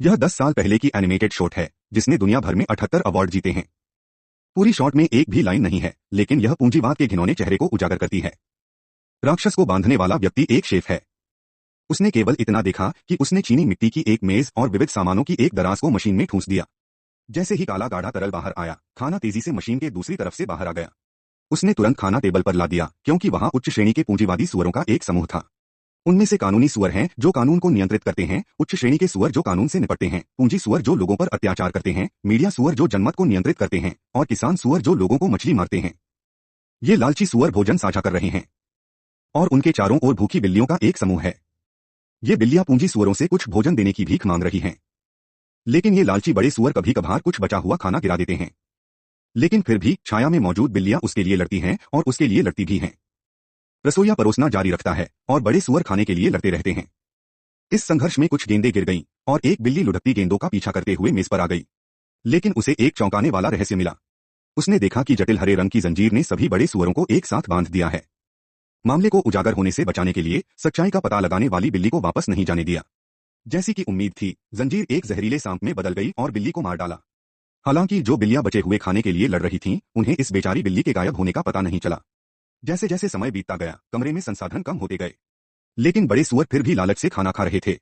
यह 10 साल पहले की एनिमेटेड शॉट है जिसने दुनिया भर में 78 अवार्ड जीते हैं। पूरी शॉट में एक भी लाइन नहीं है, लेकिन यह पूंजीवाद के घिनौने चेहरे को उजागर करती है। राक्षस को बांधने वाला व्यक्ति एक शेफ है। उसने केवल इतना देखा कि उसने चीनी मिट्टी की एक मेज और विविध सामानों की एक दराज को मशीन में ठूंस दिया। जैसे ही काला गाढ़ा तरल बाहर आया, खाना तेजी से मशीन के दूसरी तरफ से बाहर आ गया। उसने तुरंत खाना टेबल पर ला दिया, क्योंकि वहां उच्च श्रेणी के पूंजीवादी सुअरों का एक समूह था। उनमें से कानूनी सुअर हैं जो कानून को नियंत्रित करते हैं, उच्च श्रेणी के सुअर जो कानून से निपटते हैं, पूंजी सुअर जो लोगों पर अत्याचार करते हैं, मीडिया सुअर जो जनमत को नियंत्रित करते हैं, और किसान सुअर जो लोगों को मछली मारते हैं। ये लालची सुअर भोजन साझा कर रहे हैं और उनके चारों ओर भूखी बिल्लियों का एक समूह है। ये बिल्लियां पूंजी सुअरों से कुछ भोजन देने की भीख मांग रही हैं। लेकिन ये लालची बड़े सुअर कभी कभार कुछ बचा हुआ खाना गिरा देते हैं। लेकिन फिर भी छाया में मौजूद बिल्लियां उसके लिए लड़ती हैं और उसके लिए लड़ती भी हैं। रसोइया परोसना जारी रखता है और बड़े सुअर खाने के लिए लड़ते रहते हैं। इस संघर्ष में कुछ गेंदें गिर गईं और एक बिल्ली लुढ़कती गेंदों का पीछा करते हुए मेज पर आ गई। लेकिन उसे एक चौंकाने वाला रहस्य मिला। उसने देखा कि जटिल हरे रंग की जंजीर ने सभी बड़े सुअरों को एक साथ बांध दिया है। मामले को उजागर होने से बचाने के लिए सच्चाई का पता लगाने वाली बिल्ली को वापस नहीं जाने दिया। जैसी कि उम्मीद थी, जंजीर एक जहरीले सांप में बदल गई और बिल्ली को मार डाला। हालांकि जो बिल्लियां बचे हुए खाने के लिए लड़ रही थीं, उन्हें इस बेचारी बिल्ली के गायब होने का पता नहीं चला। जैसे जैसे समय बीतता गया, कमरे में संसाधन कम होते गए। लेकिन बड़े सुअर फिर भी लालच से खाना खा रहे थे।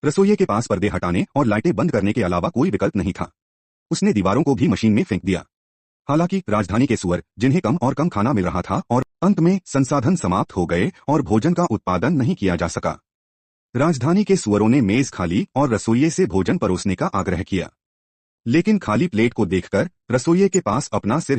रसोइये के पास पर्दे हटाने और लाइटें बंद करने के अलावा कोई विकल्प नहीं था। उसने दीवारों को भी मशीन में फेंक दिया। हालांकि राजधानी के सुअर, जिन्हें कम और कम खाना मिल रहा था, और अंत में संसाधन समाप्त हो गए और भोजन का उत्पादन नहीं किया जा सका। राजधानी के सुअरों ने मेज खाली और रसोइये से भोजन परोसने का आग्रह किया। लेकिन खाली प्लेट को देखकर रसोइये के पास अपना सिर